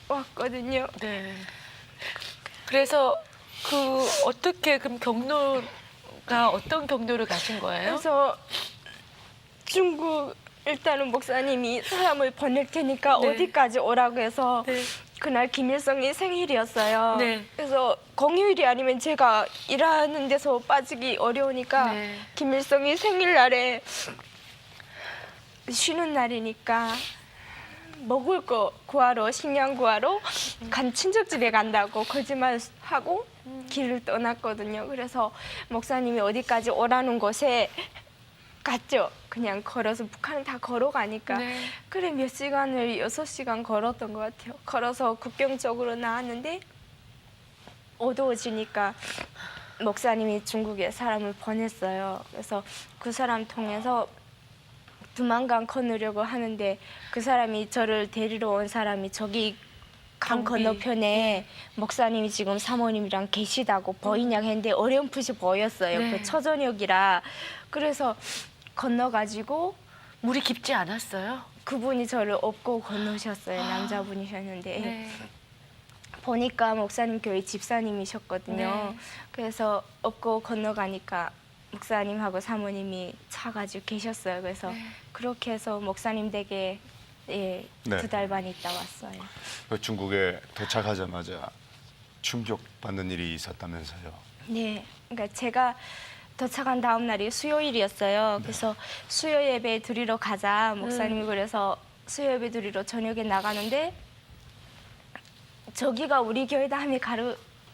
왔거든요. 네. 그래서 어떻게 그럼 경로가 어떤 경로를 가신 거예요? 그래서 중국 일단은 목사님이 사람을 보낼 테니까 네. 어디까지 오라고 해서 네. 그날 김일성이 생일이었어요. 네. 그래서 공휴일이 아니면 제가 일하는 데서 빠지기 어려우니까 네. 김일성이 생일날에 쉬는 날이니까 먹을 거 구하러 식량 구하러 간 친척집에 간다고 거짓말하고 길을 떠났거든요. 그래서 목사님이 어디까지 오라는 곳에 갔죠. 그냥 걸어서 북한은 다 걸어가니까. 네. 그래 몇 시간을 6시간 걸었던 것 같아요. 걸어서 국경 쪽으로 나왔는데 어두워지니까 목사님이 중국에 사람을 보냈어요. 그래서 그 사람 통해서 두만강 건너려고 하는데 그 사람이 저를 데리러 온 사람이 저기 강 경비. 건너편에 목사님이 지금 사모님이랑 계시다고 보이냐고 했는데 어렴풋이 보였어요. 네. 그 초저녁이라. 그래서 건너가지고 물이 깊지 않았어요? 그분이 저를 업고 건너셨어요. 남자분이셨는데. 네. 보니까 목사님 교회 집사님이셨거든요. 네. 그래서 업고 건너가니까 목사님하고 사모님이 차 가지고 계셨어요. 그래서 그렇게 해서 목사님 댁에 네. 2달 반 있다 왔어요. 그 중국에 도착하자마자 충격받는 일이 있었다면서요. 네, 그러니까 제가 도착한 다음 날이 수요일이었어요. 그래서 수요 예배 드리러 가자. 목사님이 그래서 수요 예배 드리러 저녁에 나가는데 저기가 우리 교회다 하며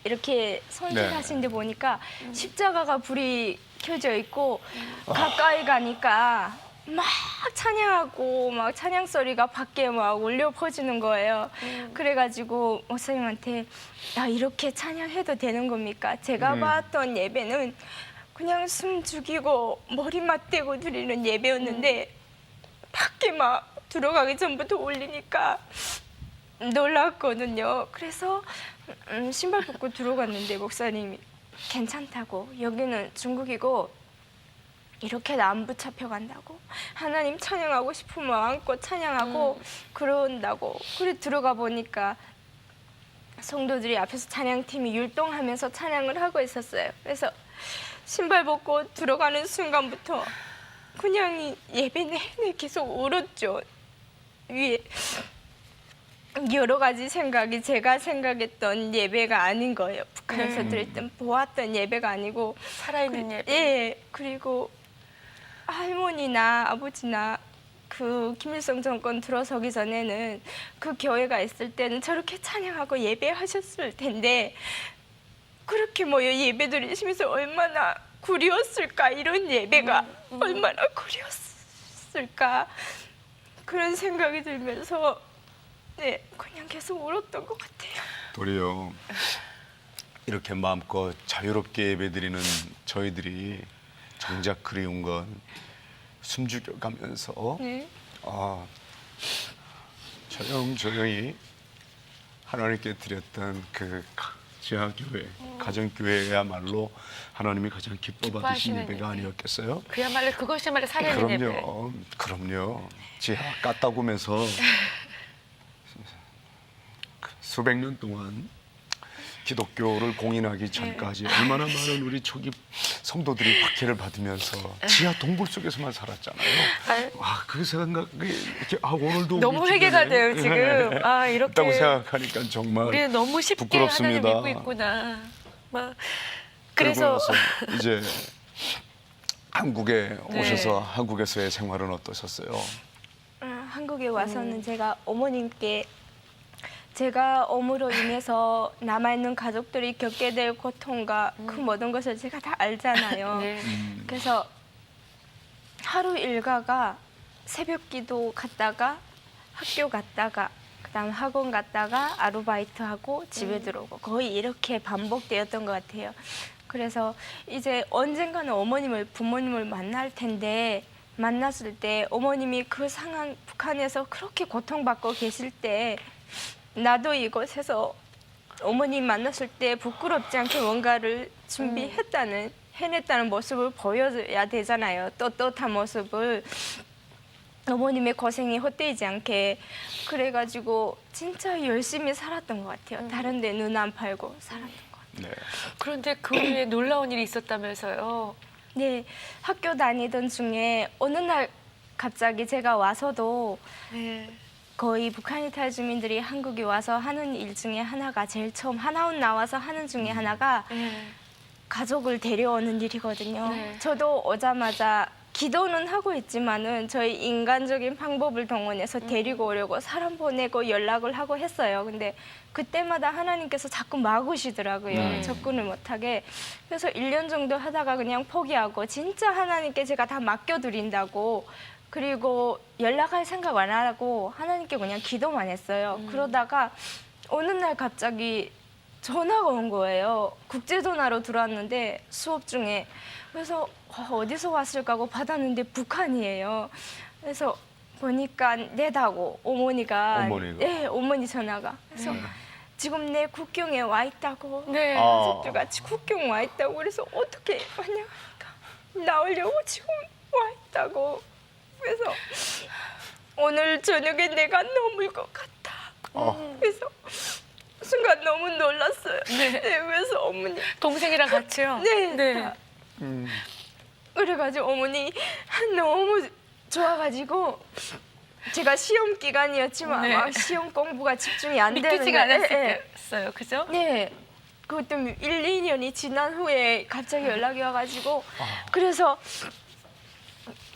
이렇게 손질하신 데 보니까 십자가가 불이 켜져 있고 가까이 가니까 막 찬양하고 막 찬양 소리가 밖에 막 울려 퍼지는 거예요. 그래가지고 목사님한테 야 이렇게 찬양해도 되는 겁니까? 제가 봤던 예배는 그냥 숨 죽이고 머리 맞대고 드리는 예배였는데 밖에 막 들어가기 전부터 울리니까 놀랐거든요. 그래서 신발 벗고 들어갔는데 목사님이 괜찮다고 여기는 중국이고 이렇게 안 붙잡혀간다고 하나님 찬양하고 싶으면 마음껏 찬양하고 그런다고 그래 들어가 보니까 성도들이 앞에서 찬양팀이 율동하면서 찬양을 하고 있었어요. 그래서 신발 벗고 들어가는 순간부터 그냥 예배 내내 계속 울었죠. 위에 여러 가지 생각이 제가 생각했던 예배가 아닌 거예요. 북한에서 드렸던 보았던 예배가 아니고 살아있는 예배. 예, 그리고 할머니나 아버지나 그 김일성 정권 들어서기 전에는 그 교회가 있을 때는 저렇게 찬양하고 예배하셨을 텐데 그렇게 모여 예배 드리시면서 얼마나 구렸을까 이런 예배가 얼마나 구렸을까 그런 생각이 들면서 네 그냥 계속 울었던 것 같아요. 도리어 이렇게 마음껏 자유롭게 예배드리는 저희들이 정작 그리운 건 숨죽여가면서 네. 조용조용히 하나님께 드렸던 그 지하교회, 가정교회야말로 하나님이 가장 기뻐 받으신 기뻐하시는 예배가 예배. 아니었겠어요? 그야말로 그것이야말로 살아있는 예배. 그럼요. 지하 까따구면서 수백 년 동안 기독교를 공인하기 전까지 얼마나 많은 우리 초기 성도들이 박해를 받으면서 지하 동굴 속에서만 살았잖아요. 그 생각이 이렇게 오늘도 너무 우리 회개가 주변에 돼요 지금. 이렇게 있다고 생각하니까 정말 우리는 너무 쉽게 부끄럽습니다. 하나님 믿고 있구나. 막 그러고 그래서 나서 이제 한국에 오셔서 한국에서의 생활은 어떠셨어요? 한국에 와서는 제가 어머님께 제가 어머로 인해서 남아있는 가족들이 겪게 될 고통과 그 모든 것을 제가 다 알잖아요. 네. 그래서 하루 일과가 새벽 기도 갔다가 학교 갔다가 그다음 학원 갔다가 아르바이트하고 집에 들어오고 거의 이렇게 반복되었던 것 같아요. 그래서 이제 언젠가는 부모님을 만날 텐데 만났을 때 어머님이 그 상황 북한에서 그렇게 고통받고 계실 때 나도 이곳에서 어머님 만났을 때 부끄럽지 않게 뭔가를 해냈다는 모습을 보여줘야 되잖아요. 떳떳한 모습을. 어머님의 고생이 헛되지 않게. 그래가지고 진짜 열심히 살았던 것 같아요. 다른 데 눈 안 팔고 살았던 것 같아요. 네. 그런데 그 후에 놀라운 일이 있었다면서요. 네, 학교 다니던 중에 어느 날 갑자기 제가 와서도 네. 거의 북한 이탈 주민들이 한국에 와서 하는 일 중에 하나가 제일 처음 하나원 나와서 하는 중에 하나가 가족을 데려오는 일이거든요. 네. 저도 오자마자 기도는 하고 있지만은 저희 인간적인 방법을 동원해서 데리고 오려고 사람 보내고 연락을 하고 했어요. 근데 그때마다 하나님께서 자꾸 막으시더라고요. 접근을 못하게. 그래서 1년 정도 하다가 그냥 포기하고 진짜 하나님께 제가 다 맡겨드린다고 그리고 연락할 생각 안 하고 하나님께 그냥 기도만 했어요. 그러다가 어느 날 갑자기 전화가 온 거예요. 국제 전화로 들어왔는데 수업 중에. 그래서 어디서 왔을까 하고 받았는데 북한이에요. 그래서 보니까 내다고 어머니가 네, 어머니 전화가. 그래서 지금 내 국경에 와 있다고. 네. 가족들 같이 국경 와 있다고. 그래서 어떻게 하냐 나오려고 지금 와 있다고. 그래서 오늘 저녁에 내가 넘을 것 같아. 그래서 순간 너무 놀랐어요. 네. 그래서 어머니 동생이랑 같이요? 네. 그래가지고 어머니 너무 좋아가지고 제가 시험 기간이었지만 네. 막 시험 공부가 집중이 안 되는데 믿기지가 않았어요. 그죠? 네. 그것도 1, 2년이 지난 후에 갑자기 연락이 와가지고 그래서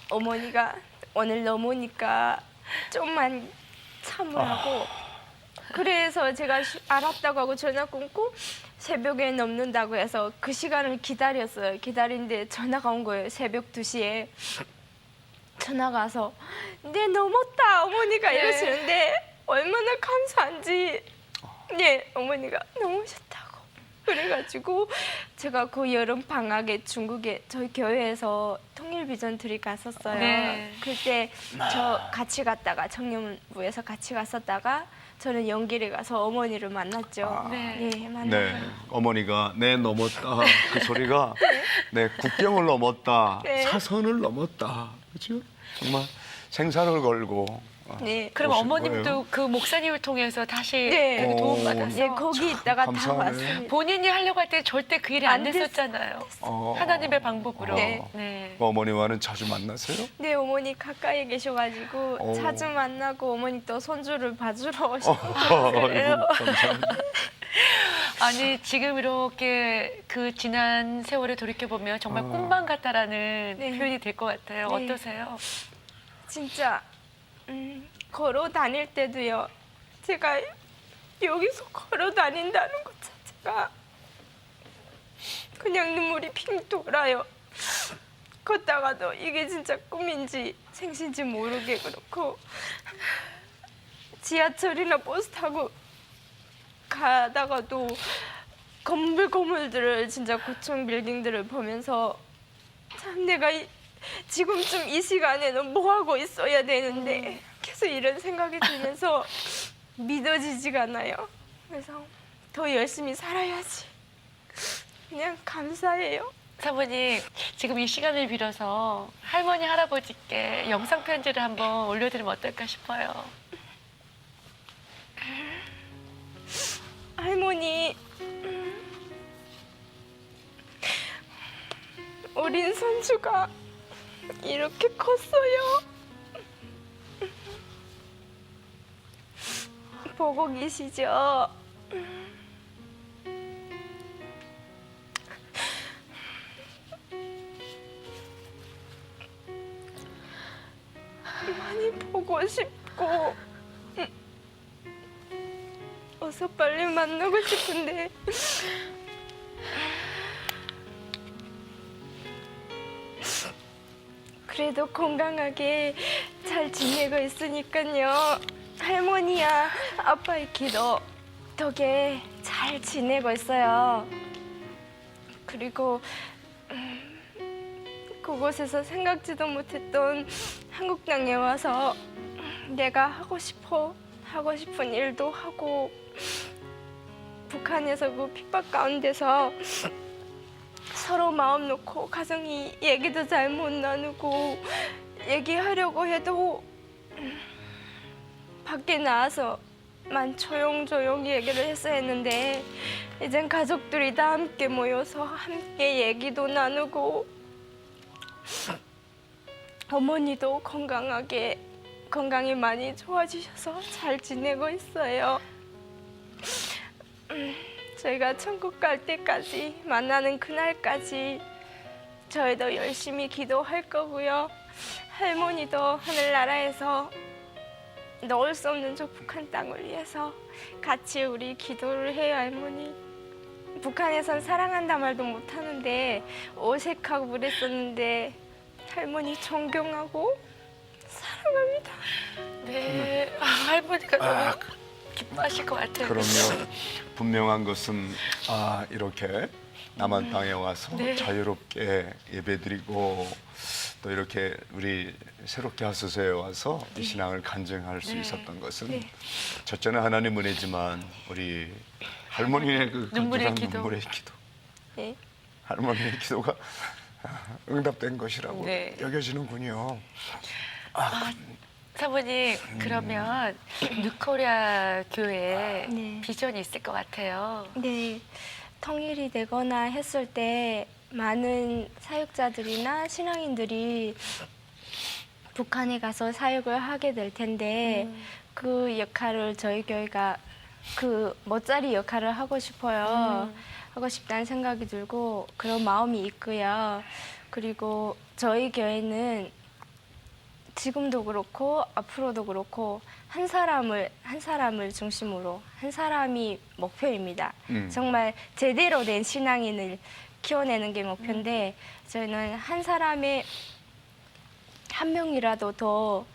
어머니가 오늘 넘으니까 좀만 참으라고 그래서 제가 알았다고 하고 전화 끊고 새벽에 넘는다고 해서 그 시간을 기다렸어요. 기다리는데 전화가 온 거예요. 새벽 2시에. 전화가 와서 네 넘었다 어머니가 네. 이러시는데 얼마나 감사한지 네 어머니가 넘으셨다고 그래가지고 제가 그 여름 방학에 중국에 저희 교회에서 통일비전들이 갔었어요. 네. 그때 저 같이 갔다가 청년부에서 같이 갔었다가 저는 연길에 가서 어머니를 만났죠. 네. 네, 만나서 네, 어머니가 내 넘었다 그 소리가 네 국경을 넘었다, 네. 사선을 넘었다, 그렇죠? 정말 생사를 걸고. 네. 그럼 오신 어머님도 거예요? 그 목사님을 통해서 다시 네. 이렇게 오. 도움받았어요. 네, 거기 있다가 다 감사하네. 왔습니다. 본인이 하려고 할 때 절대 그 일이 안 안 됐- 됐었잖아요. 어. 하나님의 방법으로. 네. 네. 어머니와는 자주 만나세요? 네, 어머니 가까이 계셔가지고 오. 자주 만나고 어머니 또 손주를 봐주러 오시고 아이고, 감사합니다. 아니 지금 이렇게 그 지난 세월을 돌이켜 보면 정말 어. 꿈만 같다라는 네. 표현이 될 것 같아요. 네. 어떠세요? 진짜 걸어 다닐 때도요. 제가 여기서 걸어 다닌다는 것 자체가 그냥 눈물이 핑 돌아요. 걷다가도 이게 진짜 꿈인지 생신지 모르게 그렇고 지하철이나 버스 타고 가다가도 건물들을 진짜 고층 빌딩들을 보면서 참 내가 지금쯤 이 시간에는 뭐 하고 있어야 되는데 계속 이런 생각이 들면서 믿어지지가 않아요. 그래서 더 열심히 살아야지. 그냥 감사해요. 사모님 지금 이 시간을 빌어서 할머니 할아버지께 영상 편지를 한번 올려드리면 어떨까 싶어요. 할머니, 어린 손주가 이렇게 컸어요. 보고 계시죠? 많이 보고 싶고 어서 빨리 만나고 싶은데 그래도 건강하게 잘 지내고 있으니까요. 할머니야 아빠의 기도 덕에 잘 지내고 있어요. 그리고 그곳에서 생각지도 못했던 한국 땅에 와서 내가 하고 싶은 일도 하고 북한에서 그 핍박 가운데서 서로 마음 놓고 가정이 얘기도 잘 못 나누고 얘기하려고 해도 밖에 나와서만 조용조용히 얘기를 했어야 했는데 이젠 가족들이 다 함께 모여서 함께 얘기도 나누고 어머니도 건강이 많이 좋아지셔서 잘 지내고 있어요. 저희가 천국 갈 때까지 만나는 그날까지 저희도 열심히 기도할 거고요. 할머니도 하늘나라에서 넣을 수 없는 저 북한 땅을 위해서 같이 우리 기도를 해요, 할머니. 북한에선 사랑한다 말도 못하는데 어색하고 그랬었는데 할머니 존경하고 사랑합니다. 네, 할머니가 너무 기뻐하실 것 같아요. 그럼요. 분명한 것은 이렇게 남한 땅에 와서 네. 자유롭게 예배드리고 또 이렇게 우리 새롭게 하소서에 와서 이 신앙을 간증할 수 네. 있었던 것은 네. 첫째는 하나님 은혜지만 우리 할머니의 그 눈물의 간절한 기도. 눈물의 기도, 네. 할머니의 기도가 응답된 것이라고 네. 여겨지는군요. 사모님 그러면 뉴코리아 교회에 네. 비전이 있을 것 같아요. 네, 통일이 되거나 했을 때 많은 사역자들이나 신앙인들이 북한에 가서 사역을 하게 될 텐데 그 역할을 저희 교회가 그 멋자리 역할을 하고 싶어요. 하고 싶다는 생각이 들고 그런 마음이 있고요. 그리고 저희 교회는 지금도 그렇고 앞으로도 그렇고 한 사람을 중심으로 한 사람이 목표입니다. 정말 제대로 된 신앙인을 키워내는 게 목표인데 저희는 한 사람의 한 명이라도 더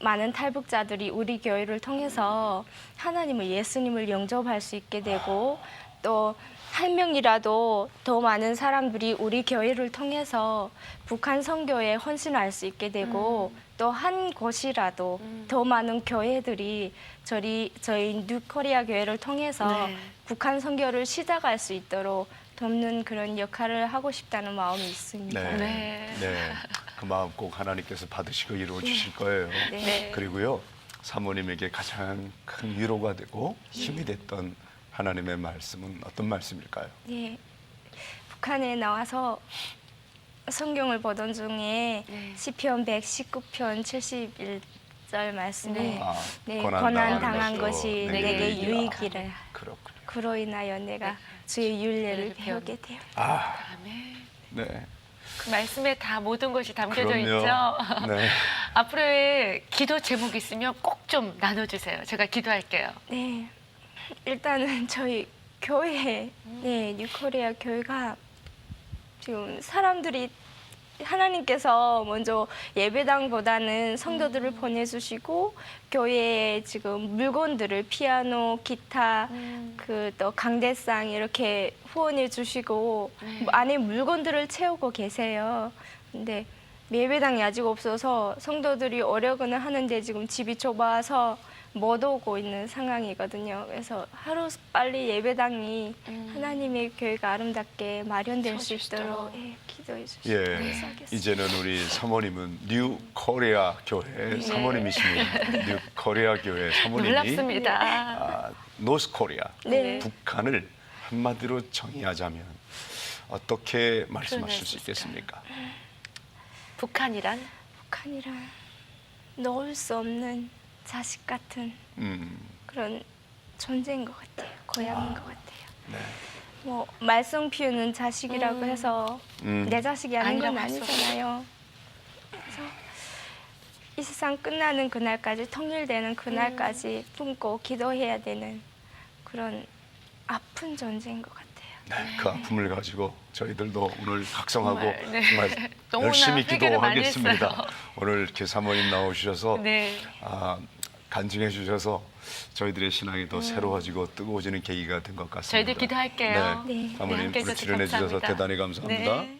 많은 탈북자들이 우리 교회를 통해서 하나님을 예수님을 영접할 수 있게 되고 또 한 명이라도 더 많은 사람들이 우리 교회를 통해서 북한 선교에 헌신할 수 있게 되고 또 한 곳이라도 더 많은 교회들이 저희 뉴코리아 교회를 통해서 네. 북한 선교를 시작할 수 있도록 돕는 그런 역할을 하고 싶다는 마음이 있습니다. 네. 네. 네. 그 마음 꼭 하나님께서 받으시고 이루어 주실 거예요. 네. 그리고요, 사모님에게 가장 큰 위로가 되고 힘이 됐던 하나님의 말씀은 어떤 말씀일까요? 예, 북한에 나와서 성경을 보던 중에 네. 시편 119편 71절 말씀에 네. 아, 고난 당한 것이 내게 내게 유익이라. 유익이라. 그렇군요. 그로 인하여 내가 주의 윤례를 배우게 되어. 아, 아멘. 네. 그 말씀에 다 모든 것이 담겨져 그럼요. 있죠. 네. 앞으로의 기도 제목 있으면 꼭 좀 나눠주세요. 제가 기도할게요. 네, 일단은 저희 교회, 뉴코리아 교회가 지금 사람들이 하나님께서 먼저 예배당보다는 성도들을 보내주시고 교회에 지금 물건들을 피아노, 기타, 그 또 강대상 이렇게 후원해 주시고 안에 물건들을 채우고 계세요. 근데 예배당이 아직 없어서 성도들이 오려고는 하는데 지금 집이 좁아서 못 오고 있는 상황이거든요. 그래서 하루 빨리 예배당이 하나님의 교회가 아름답게 마련될 수 있도록 기도해 주시고 예, 감사하겠습니다. 이제는 우리 사모님은 뉴 코리아 교회 사모님이십니다. 뉴 코리아 교회 사모님이 놀랍습니다. 아, 노스 코리아, 네. 북한을 한마디로 정의하자면 어떻게 말씀하실 표현할 수 수 있겠습니까? 북한이란 북한이란 놓을 수 없는 자식 같은 그런 존재인 것 같아요. 고향인 것 같아요. 네. 뭐 말썽 피우는 자식이라고 해서 내 자식이 아닌 건 아니라고 할 수 아니잖아요. 그래서 이 세상 끝나는 그날까지 통일되는 그날까지 품고 기도해야 되는 그런 아픈 존재인 것 같아요. 네, 그 아픔을 가지고 저희들도 오늘 각성하고 정말, 네. 정말 너무나 열심히 회개를 많이 기도하겠습니다. 했어요. 오늘 이렇게 사모님 나오셔서 네. 간증해 주셔서 저희들의 신앙이 더 새로워지고 뜨거워지는 계기가 된 것 같습니다. 저희들 기도할게요. 네, 네. 사모님 함께 우리 해주셔서 출연해 주셔서 감사합니다. 대단히 감사합니다. 네.